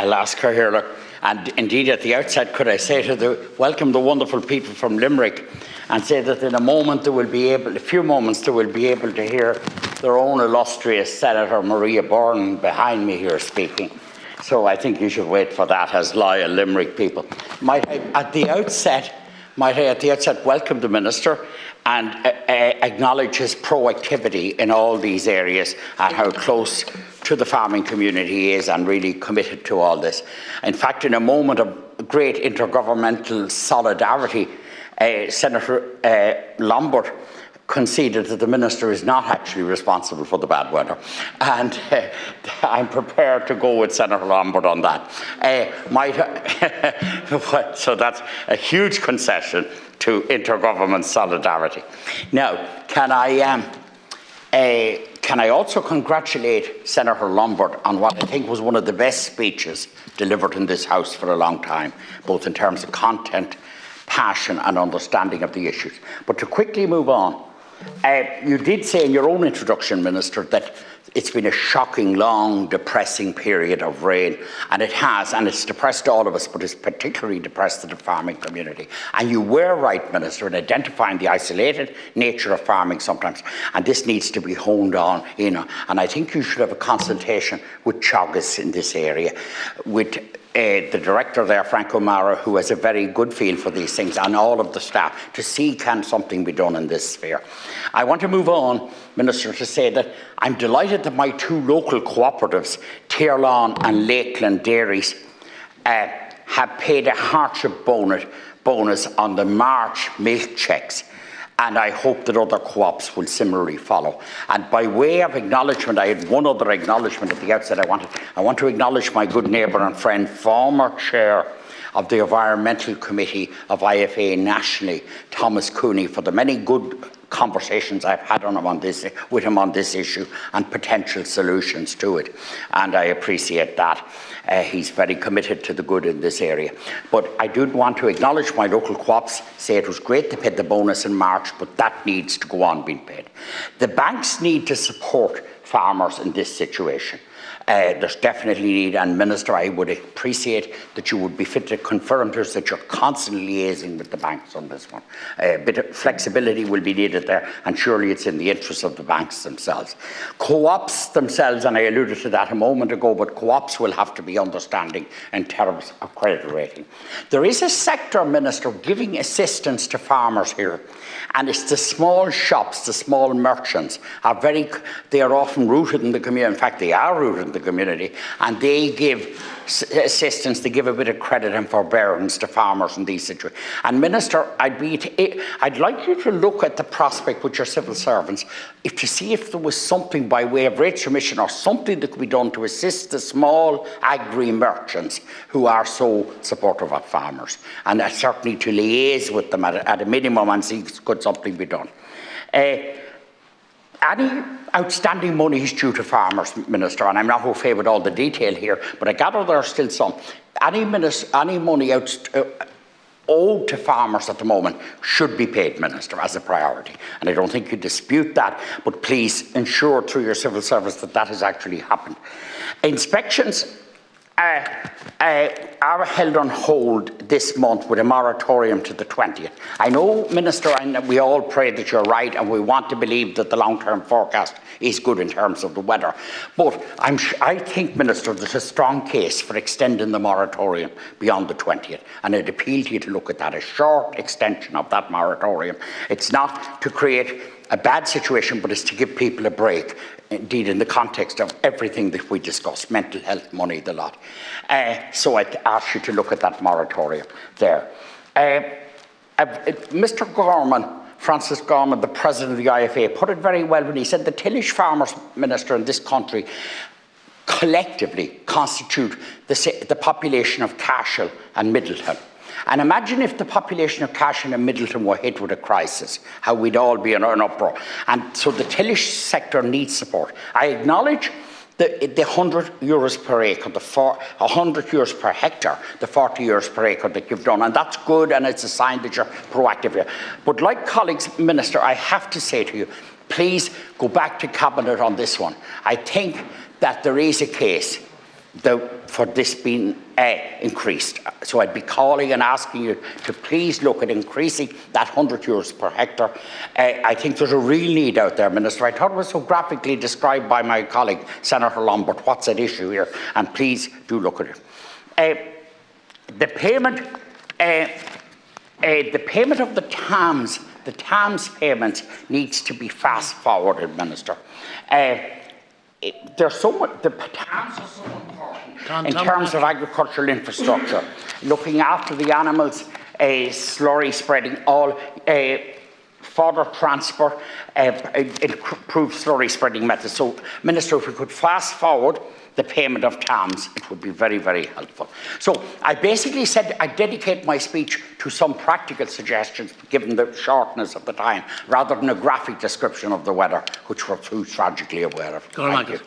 I'll ask her here. Look, and indeed, at the outset, could I say welcome the wonderful people from Limerick, and say that in a moment a few moments, they will be able to hear their own illustrious Senator Maria Byrne behind me here speaking. So I think you should wait for that as loyal Limerick people. Might I at the outset welcome the Minister and acknowledge his proactivity in all these areas and how close to the farming community he is and really committed to all this. In fact, in a moment of great intergovernmental solidarity, Senator Lombard conceded that the Minister is not actually responsible for the bad weather, and I'm prepared to go with Senator Lombard on that. So that's a huge concession to intergovernmental solidarity. Now, can I also congratulate Senator Lombard on what I think was one of the best speeches delivered in this House for a long time, both in terms of content, passion and understanding of the issues. But to quickly move on, you did say in your own introduction, Minister, that it's been a shocking, long, depressing period of rain, and it has, and it's depressed all of us, but it's particularly depressed the farming community. And you were right, Minister, in identifying the isolated nature of farming sometimes, and this needs to be honed on, and I think you should have a consultation with Teagasc in this area, with the director there, Frank O'Mara, who has a very good feel for these things, and all of the staff, to see can something be done in this sphere. I want to move on, Minister, to say that I'm delighted that my two local cooperatives, Tearlawn and Lakeland Dairies, have paid a hardship bonus on the March milk checks, and I hope that other co-ops will similarly follow. And by way of acknowledgement, I had one other acknowledgement at the outset. I want to acknowledge my good neighbour and friend, former chair of the Environmental Committee of IFA nationally, Thomas Cooney, for the many good conversations I've had with him on this issue and potential solutions to it. And I appreciate that. He's very committed to the good in this area. But I do want to acknowledge my local co-ops, say it was great they paid the bonus in March, but that needs to go on being paid. The banks need to support farmers in this situation. There's definitely need, and Minister, I would appreciate that you would be fit to confirm to us that you're constantly liaising with the banks on this one. A bit of flexibility will be needed there, and surely it's in the interest of the banks themselves. Co-ops themselves, and I alluded to that a moment ago, but co-ops will have to be understanding in terms of credit rating. There is a sector, Minister, giving assistance to farmers here, and it's the small shops, the small merchants. They are often rooted in the community. In fact, they are rooted in the community, and they give assistance, they give a bit of credit and forbearance to farmers in these situations. And Minister, I'd like you to look at the prospect with your civil servants to see if there was something by way of rates remission or something that could be done to assist the small agri-merchants who are so supportive of farmers, and certainly to liaise with them at a minimum and see could something be done. Any outstanding money is due to farmers, Minister, and I'm not au fait with all the detail here, but I gather there are still some. Any money owed to farmers at the moment should be paid, Minister, as a priority. And I don't think you dispute that, but please ensure through your civil service that that has actually happened. Inspections are held on hold this month with a moratorium to the 20th. I know, Minister, and we all pray that you're right, and we want to believe that the long-term forecast is good in terms of the weather. But I think, Minister, there's a strong case for extending the moratorium beyond the 20th, and I'd appeal to you to look at that, a short extension of that moratorium. It's not to create a bad situation, but it's to give people a break, indeed in the context of everything that we discussed, mental health, money, the lot. So I'd ask you to look at that moratorium there. Mr. Gorman, Francis Gorman, the President of the IFA, put it very well when he said the tillage farmers, Minister, in this country collectively constitute the population of Cashel and Middleton. And imagine if the population of Cashel and Middleton were hit with a crisis, how we'd all be in an uproar. And so the tillage sector needs support. I acknowledge the €100 per acre, the €100 per hectare, the €40 per acre that you've done, and that's good, and it's a sign that you're proactive here. But like colleagues, Minister, I have to say to you, please go back to Cabinet on this one. I think that there is a case for this being increased. So I'd be calling and asking you to please look at increasing that €100 per hectare. I think there's a real need out there, Minister. I thought it was so graphically described by my colleague, Senator Lombard, what's at issue here, and please do look at it. The payment of the TAMS payments needs to be fast forwarded, Minister. There's so much, the TAMS are so important in terms of agricultural infrastructure, looking after the animals, slurry spreading, all fodder transport, improved slurry spreading methods. So, Minister, if we could fast forward the payment of TAMS, it would be very, very helpful. So I basically said I dedicate my speech to some practical suggestions, given the shortness of the time, rather than a graphic description of the weather, which we're too tragically aware of. Thank you.